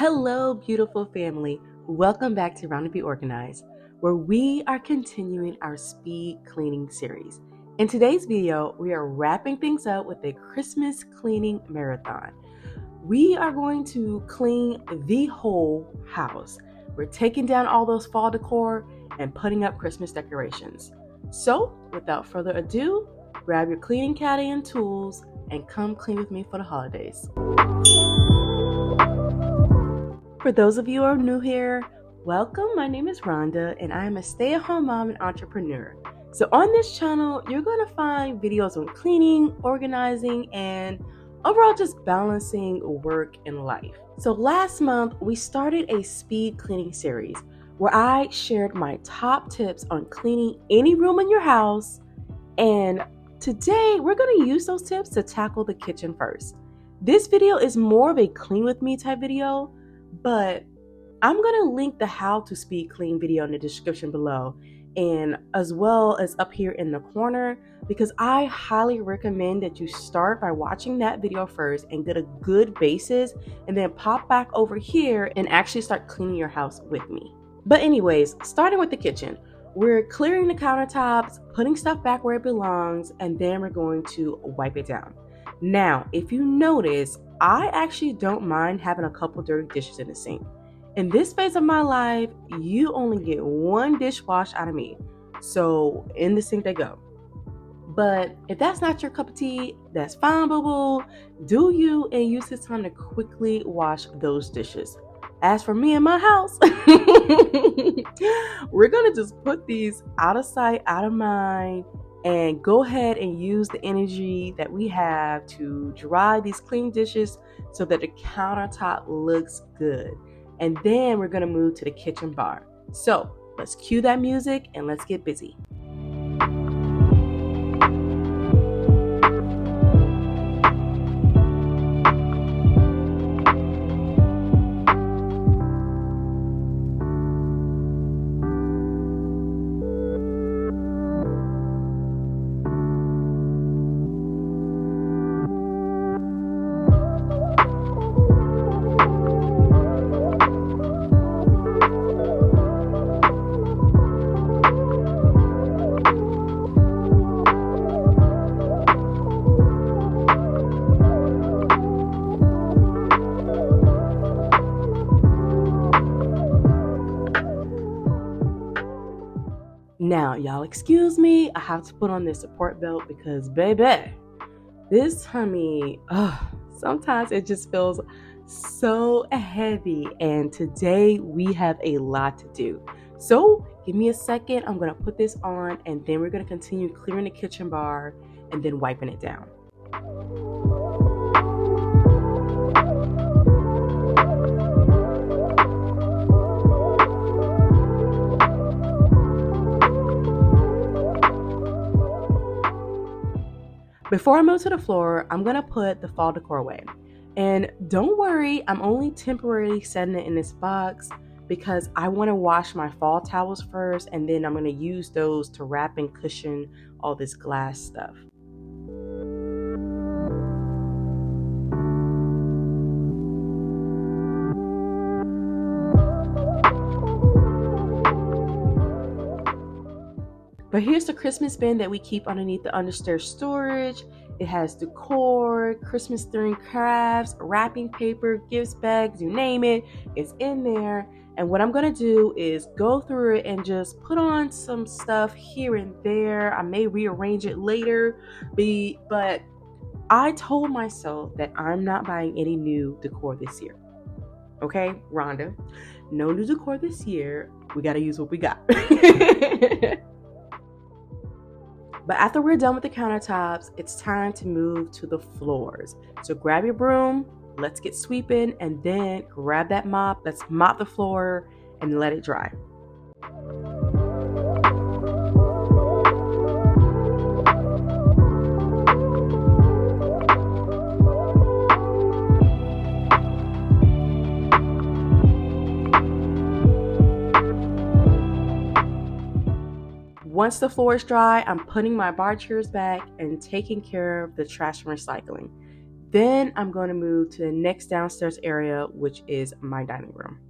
Hello, beautiful family. Welcome back to Round to Be Organized, where we are continuing our speed cleaning series. In today's video, we are wrapping things up with a Christmas cleaning marathon. We are going to clean the whole house. We're taking down all those fall decor and putting up Christmas decorations. So, without further ado, grab your cleaning caddy and tools and come clean with me for the holidays. For those of you who are new here, welcome. My name is Rhonda and I am a stay-at-home mom and entrepreneur. So on this channel, you're going to find videos on cleaning, organizing, and overall just balancing work and life. So last month, we started a speed cleaning series where I shared my top tips on cleaning any room in your house. And today, we're going to use those tips to tackle the kitchen first. This video is more of a clean with me type video, but I'm going to link the how to speed clean video in the description below and as well as up here in the corner, because I highly recommend that you start by watching that video first and get a good basis and then pop back over here and actually start cleaning your house with me. But anyways, starting with the kitchen, we're clearing the countertops, putting stuff back where it belongs, and then we're going to wipe it down. Now, if you notice, I actually don't mind having a couple dirty dishes in the sink. In this phase of my life, you only get one dish wash out of me. So in the sink they go. But if that's not your cup of tea, that's fine, boo-boo. Do you and use this time to quickly wash those dishes. As for me and my house, we're going to just put these out of sight, out of mind, and go ahead and use the energy that we have to dry these clean dishes so that the countertop looks good. And then we're going to move to the kitchen bar. So let's cue that music and let's get busy. Now, y'all excuse me, I have to put on this support belt because baby, this tummy, sometimes it just feels so heavy, and today we have a lot to do. So give me a second, I'm gonna put this on and then we're gonna continue clearing the kitchen bar and then wiping it down. Before I move to the floor, I'm going to put the fall decor away. And don't worry, I'm only temporarily setting it in this box because I want to wash my fall towels first, and then I'm going to use those to wrap and cushion all this glass stuff. But here's the Christmas bin that we keep underneath the understairs storage. It has decor, Christmas themed crafts, wrapping paper, gifts bags, you name it, it's in there. And what I'm gonna do is go through it and just put on some stuff here and there. I may rearrange it later, but I told myself that I'm not buying any new decor this year. Okay, Rhonda, no new decor this year. We gotta use what we got. But after we're done with the countertops, it's time to move to the floors. So grab your broom, let's get sweeping, and then grab that mop. Let's mop the floor and let it dry. Once the floor is dry, I'm putting my bar chairs back and taking care of the trash and recycling. Then I'm going to move to the next downstairs area, which is my dining room.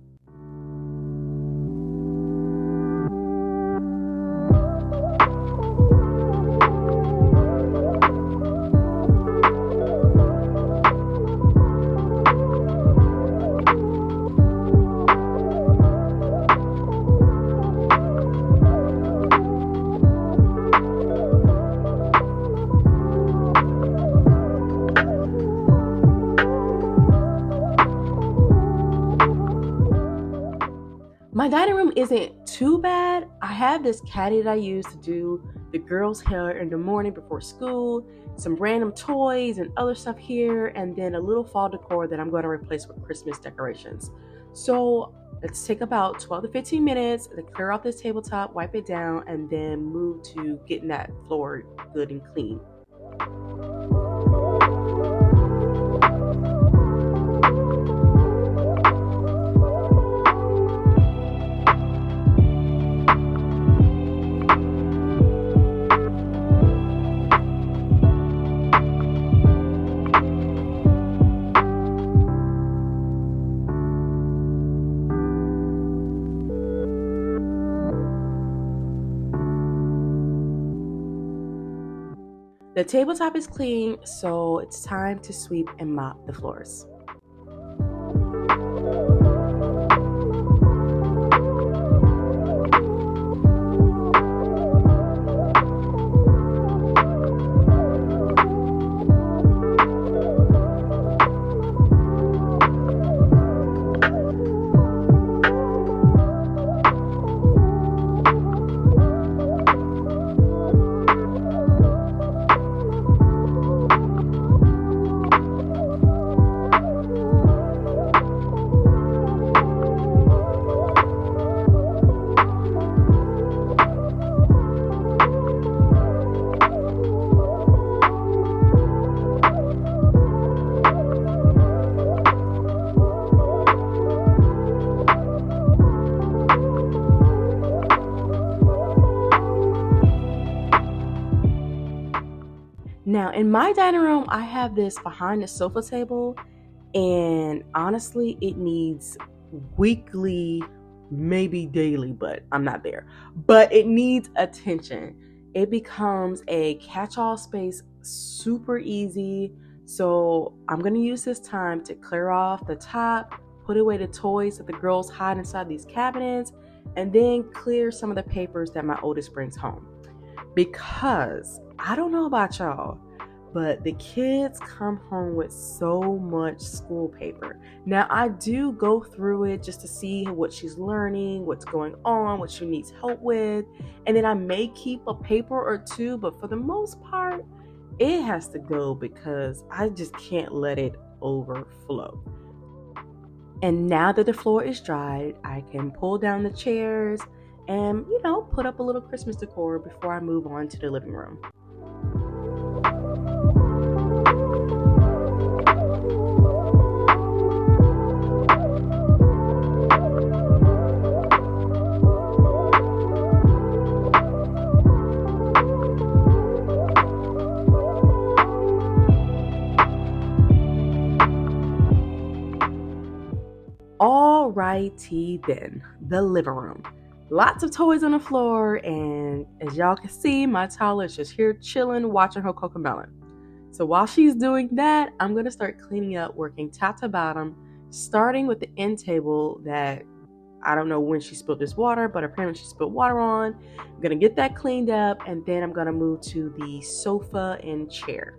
My dining room isn't too bad. I have this caddy that I use to do the girls' hair in the morning before school, some random toys and other stuff here, and then a little fall decor that I'm going to replace with Christmas decorations. So let's take about 12 to 15 minutes to clear off this tabletop, wipe it down, and then move to getting that floor good and clean. The tabletop is clean, so it's time to sweep and mop the floors. Now, in my dining room, I have this behind the sofa table, and honestly, it needs weekly, maybe daily, but I'm not there. But it needs attention. It becomes a catch-all space super easy. So I'm going to use this time to clear off the top, put away the toys that the girls hide inside these cabinets, and then clear some of the papers that my oldest brings home. Because I don't know about y'all, but the kids come home with so much school paper. Now, I do go through it just to see what she's learning, what's going on, what she needs help with, and then I may keep a paper or two, but for the most part, it has to go because I just can't let it overflow. And now that the floor is dried, I can pull down the chairs and, put up a little Christmas decor before I move on to the living room. Alrighty then, the living room. Lots of toys on the floor, and as y'all can see, my toddler is just here chilling, watching her Cocomelon. So while she's doing that, I'm going to start cleaning up, working top to bottom, starting with the end table that I don't know when she spilled this water, but apparently she spilled water on. I'm going to get that cleaned up, and then I'm going to move to the sofa and chair.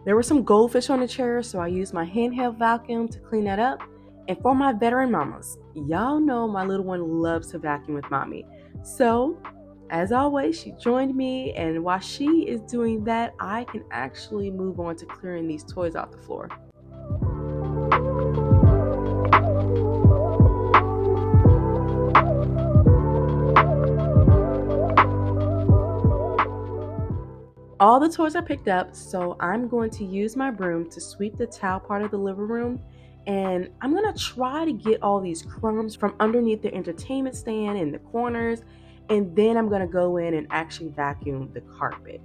There were some goldfish on the chair, so I used my handheld vacuum to clean that up. And for my veteran mamas, y'all know my little one loves to vacuum with mommy. So, as always, she joined me, and while she is doing that, I can actually move on to clearing these toys off the floor. All the toys are picked up, so I'm going to use my broom to sweep the towel part of the living room. And I'm going to try to get all these crumbs from underneath the entertainment stand in the corners. And then I'm going to go in and actually vacuum the carpet.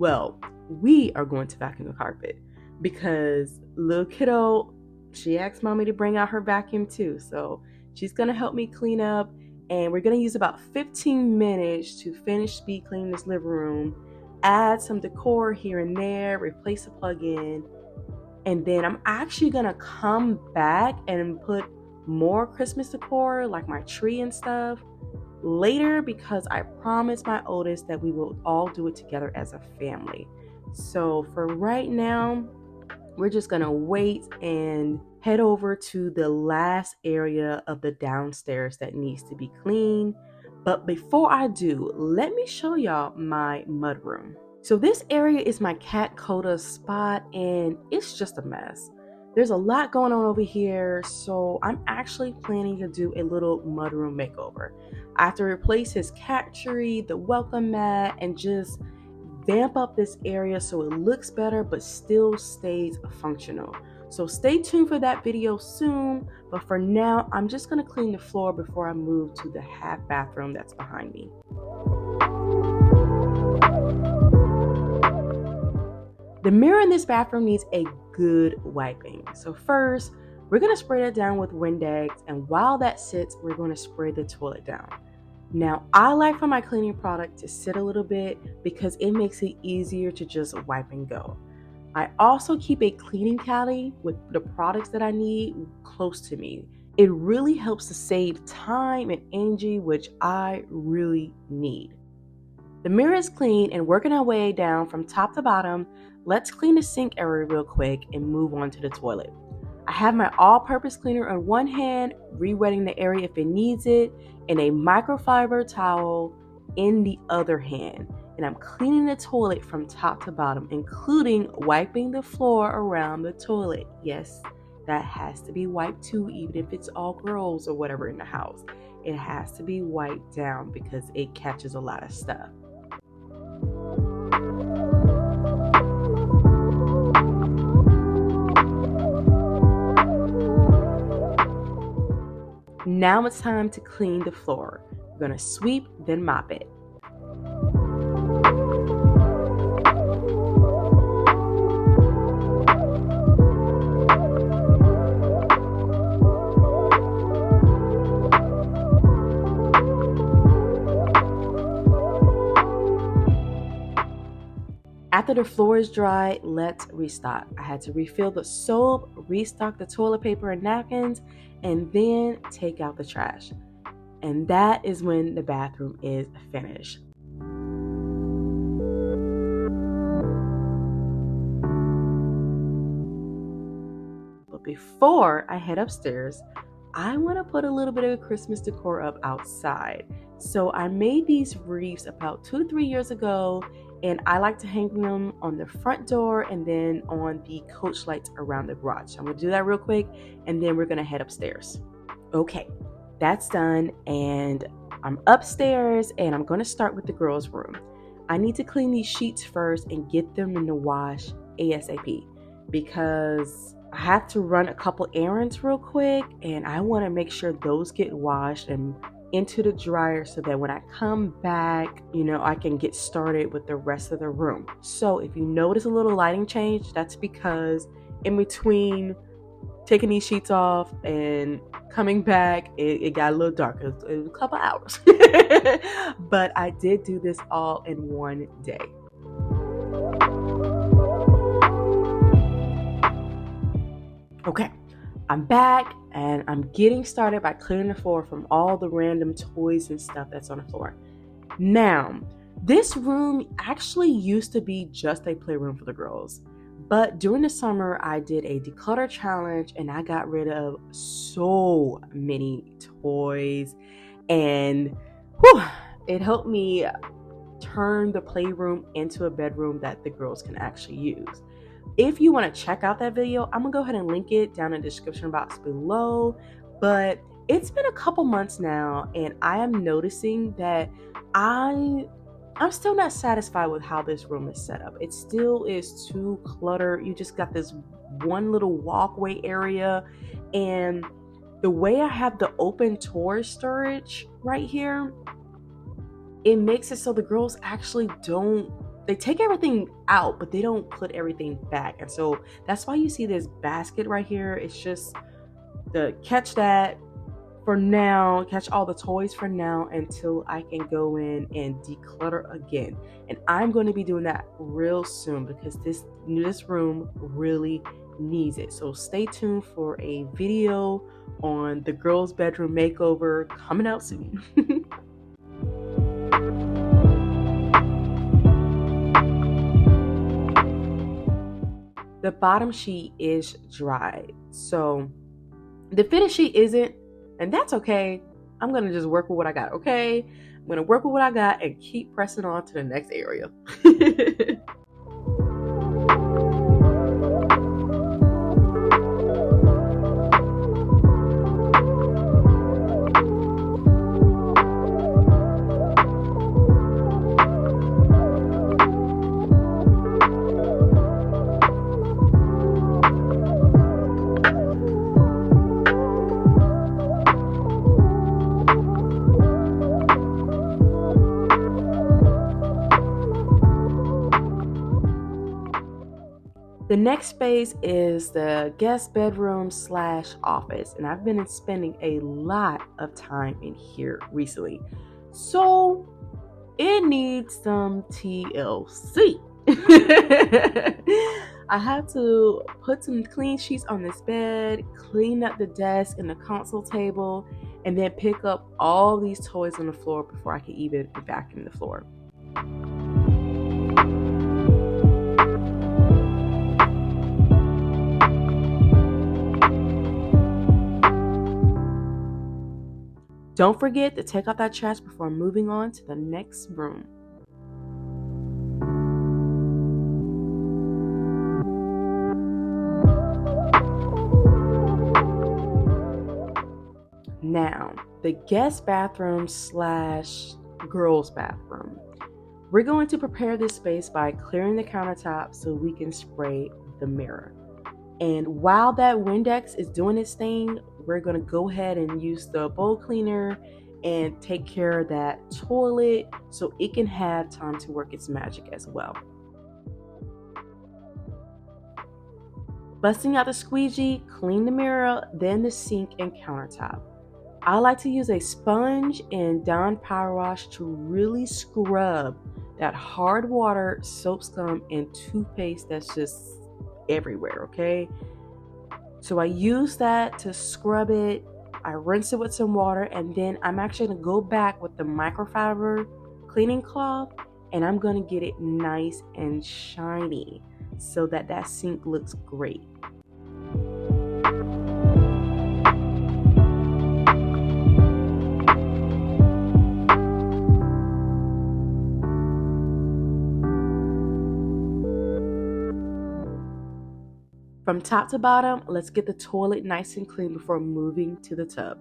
Well, we are going to vacuum the carpet because little kiddo, she asked mommy to bring out her vacuum too. So she's going to help me clean up. And we're going to use about 15 minutes to finish speed cleaning this living room, add some decor here and there, replace the plug-in, and then I'm actually gonna come back and put more Christmas decor like my tree and stuff later, because I promised my oldest that we will all do it together as a family. So for right now, we're just gonna wait and head over to the last area of the downstairs that needs to be cleaned. But before I do, let me show y'all my mudroom. So this area is my cat Coda spot, and it's just a mess. There's a lot going on over here, so I'm actually planning to do a little mudroom makeover. I have to replace his cat tree, the welcome mat, and just vamp up this area so it looks better but still stays functional. So stay tuned for that video soon, but for now, I'm just gonna clean the floor before I move to the half bathroom that's behind me. The mirror in this bathroom needs a good wiping. So first, we're gonna spray it down with Windex, and while that sits, we're gonna spray the toilet down. Now, I like for my cleaning product to sit a little bit because it makes it easier to just wipe and go. I also keep a cleaning caddy with the products that I need close to me. It really helps to save time and energy, which I really need. The mirror is clean, and working our way down from top to bottom, let's clean the sink area real quick and move on to the toilet. I have my all-purpose cleaner on one hand, re-wetting the area if it needs it, and a microfiber towel in the other hand. And I'm cleaning the toilet from top to bottom, including wiping the floor around the toilet. Yes, that has to be wiped too, even if it's all girls or whatever in the house. It has to be wiped down because it catches a lot of stuff. Now it's time to clean the floor. We're gonna sweep, then mop it. After the floor is dry, let's restock. I had to refill the soap, restock the toilet paper and napkins, and then take out the trash. And that is when the bathroom is finished. But before I head upstairs, I want to put a little bit of Christmas decor up outside. So I made these wreaths about 2 to 3 years ago, and I like to hang them on the front door and then on the coach lights around the garage. So I'm gonna do that real quick, and then we're gonna head upstairs. Okay, that's done, and I'm upstairs, and I'm gonna start with the girls' room. I need to clean these sheets first and get them in the wash ASAP because I have to run a couple errands real quick, and I want to make sure those get washed and into the dryer so that when I come back, I can get started with the rest of the room. So if you notice a little lighting change, that's because in between taking these sheets off and coming back, it got a little dark. It was a couple hours. But I did do this all in one day. Okay, I'm back and I'm getting started by clearing the floor from all the random toys and stuff that's on the floor. Now, this room actually used to be just a playroom for the girls, but during the summer I did a declutter challenge and I got rid of so many toys, and it helped me turn the playroom into a bedroom that the girls can actually use. If you want to check out that video, I'm gonna go ahead and link it down in the description box below. But it's been a couple months now, and I am noticing that I I'm still not satisfied with how this room is set up. It still is too cluttered. You just got this one little walkway area, and the way I have the open toy storage right here, it makes it so the girls actually don't, they take everything out, but they don't put everything back. And so that's why you see this basket right here. It's just to catch that for now, catch all the toys for now until I can go in and declutter again. And I'm going to be doing that real soon because this room really needs it. So stay tuned for a video on the girls' bedroom makeover coming out soon. The bottom sheet is dry, so the finish sheet isn't, and that's okay. I'm gonna just work with what I got, okay? I'm gonna work with what I got and keep pressing on to the next area. The next space is the guest bedroom / office, and I've been spending a lot of time in here recently, so it needs some TLC. I have to put some clean sheets on this bed, clean up the desk and the console table, and then pick up all these toys on the floor before I can even vacuum the floor. Don't forget to take out that trash before moving on to the next room. Now, the guest bathroom / girls bathroom. We're going to prepare this space by clearing the countertop so we can spray the mirror. And while that Windex is doing its thing, we're going to go ahead and use the bowl cleaner and take care of that toilet so it can have time to work its magic as well. Busting out the squeegee, clean the mirror, then the sink and countertop. I like to use a sponge and Dawn Power Wash to really scrub that hard water, soap scum, and toothpaste that's just everywhere, okay? So I use that to scrub it. I rinse it with some water, and then I'm actually going to go back with the microfiber cleaning cloth, and I'm going to get it nice and shiny so that that sink looks great. From top to bottom, let's get the toilet nice and clean before moving to the tub.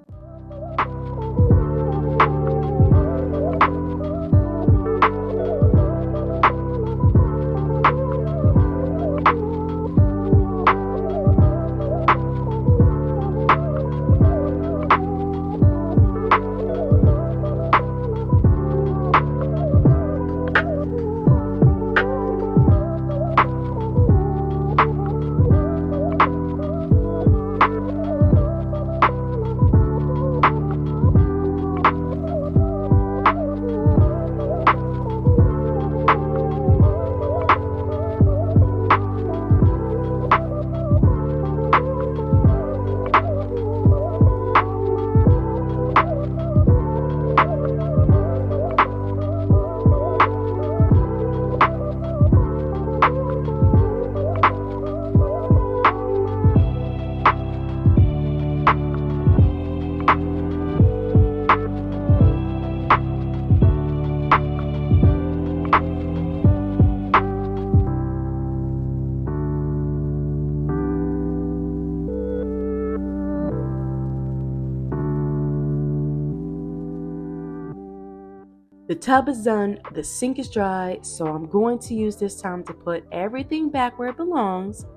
The tub is done, the sink is dry, so I'm going to use this time to put everything back where it belongs,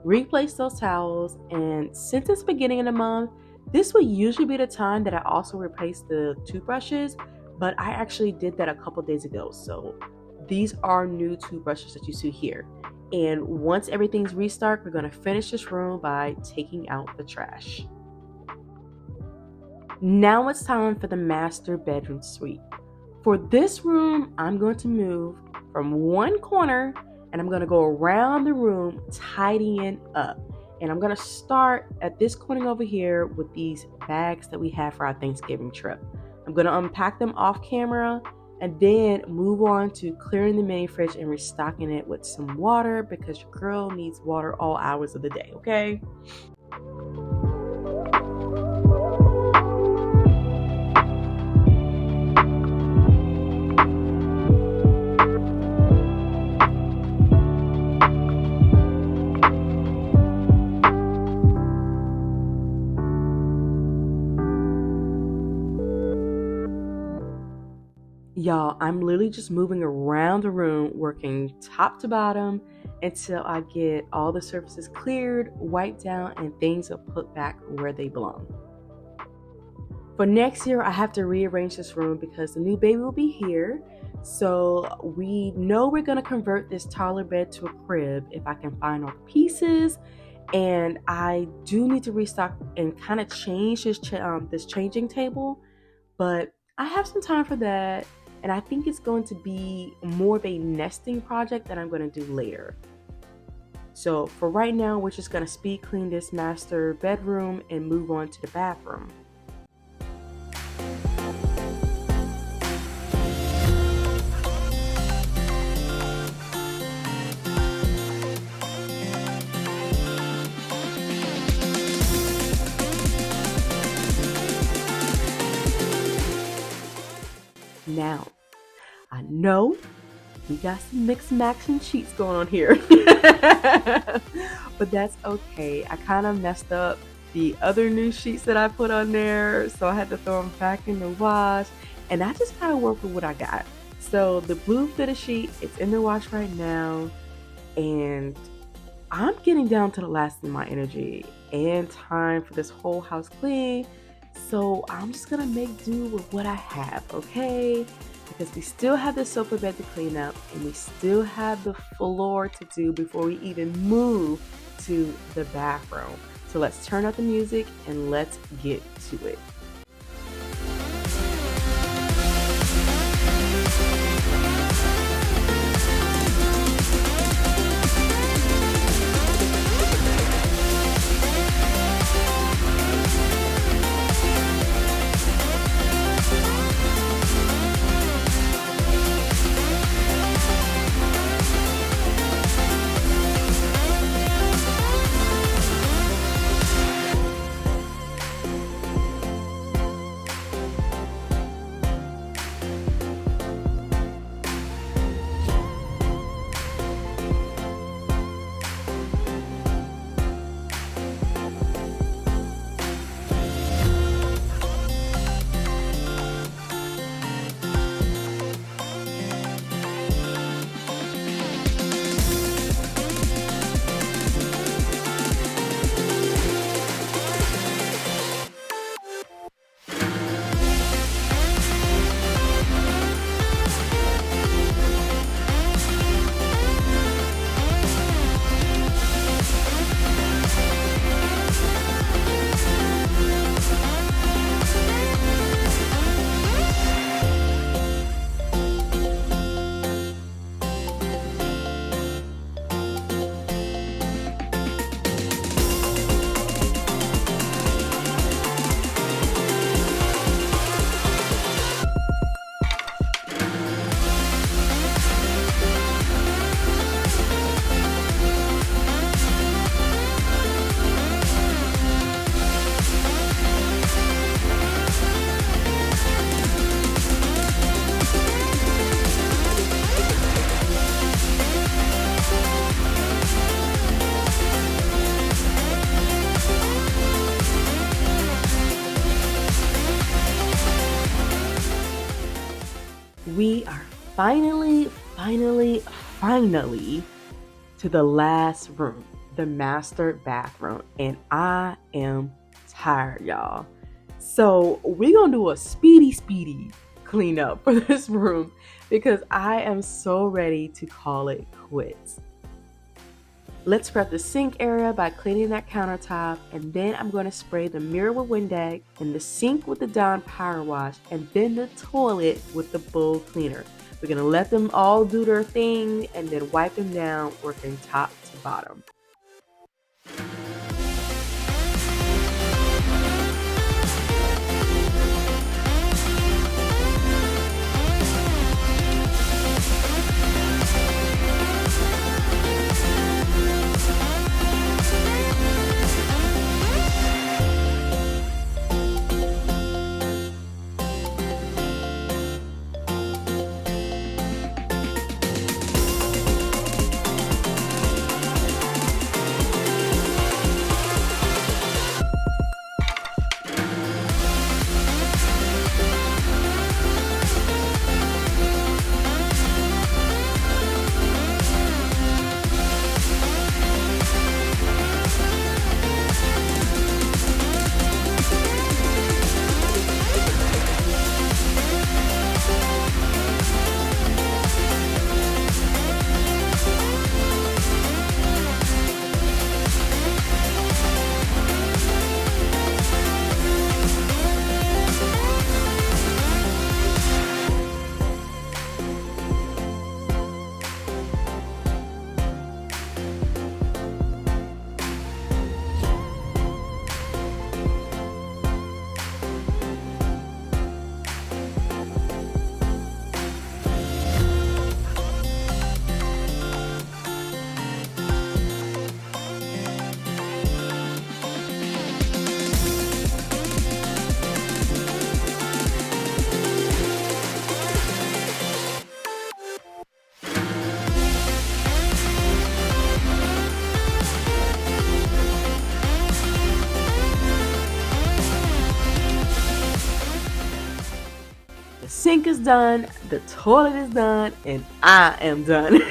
replace those towels, and since it's beginning of the month, this would usually be the time that I also replace the toothbrushes, but I actually did that a couple days ago. So these are new toothbrushes that you see here. And once everything's restarted, we're going to finish this room by taking out the trash. Now it's time for the master bedroom suite. For this room, I'm going to move from one corner and I'm going to go around the room tidying up. And I'm going to start at this corner over here with these bags that we have for our Thanksgiving trip. I'm going to unpack them off camera and then move on to clearing the mini fridge and restocking it with some water because your girl needs water all hours of the day, okay? Y'all, I'm literally just moving around the room, working top to bottom until I get all the surfaces cleared, wiped down, and things are put back where they belong. For next year, I have to rearrange this room because the new baby will be here. So we know we're going to convert this toddler bed to a crib if I can find all the pieces. And I do need to restock and kind of change this changing table. But I have some time for that. And I think it's going to be more of a nesting project that I'm going to do later. So for right now, we're just going to speed clean this master bedroom and move on to the bathroom. Now, I know we got some mixed matching sheets going on here, but that's okay. I kind of messed up the other new sheets that I put on there, so I had to throw them back in the wash, and I just kind of work with what I got. So the blue fitted sheet, it's in the wash right now, and I'm getting down to the last of my energy and time for this whole house clean. So I'm just gonna make do with what I have, okay? Because we still have the sofa bed to clean up and we still have the floor to do before we even move to the bathroom. So let's turn up the music and let's get to it. We are finally to the last room, the master bathroom, and I am tired, y'all. So we're gonna do a speedy cleanup for this room because I am so ready to call it quits. Let's prep the sink area by cleaning that countertop, and then I'm going to spray the mirror with Windex and the sink with the Dawn Power Wash, and then the toilet with the Bull Cleaner. We're going to let them all do their thing and then wipe them down, working top to bottom. The sink is done, the toilet is done, and I am done.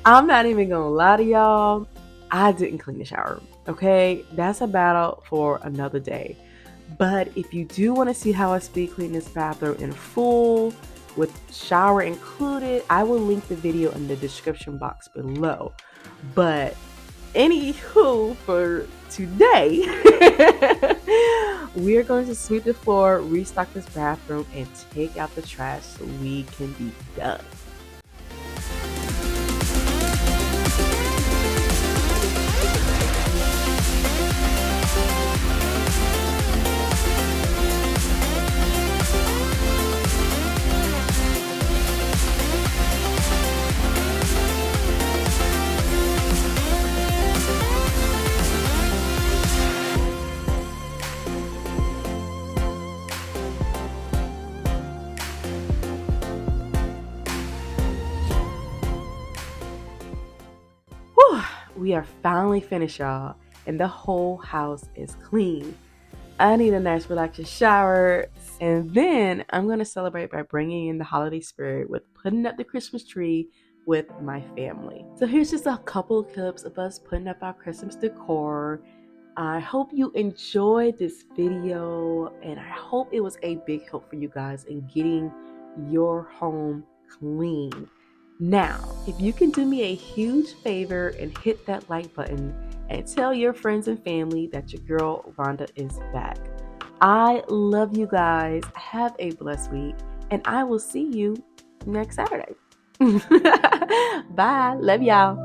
I'm not even gonna lie to y'all. I didn't clean the shower, okay? That's a battle for another day. But if you do want to see how I speed clean this bathroom in full, with shower included, I will link the video in the description box below. But anywho, for today, we are going to sweep the floor, restock this bathroom, and take out the trash so we can be done. Whew, we are finally finished, y'all, and the whole house is clean. I need a nice relaxing shower, and then I'm going to celebrate by bringing in the holiday spirit with putting up the Christmas tree with my family. So here's just a couple of clips of us putting up our Christmas decor. I hope you enjoyed this video, and I hope it was a big help for you guys in getting your home clean. Now, if you can do me a huge favor and hit that like button and tell your friends and family that your girl Rhonda is back. I love you guys. Have a blessed week, and I will see you next Saturday. Bye. Love y'all.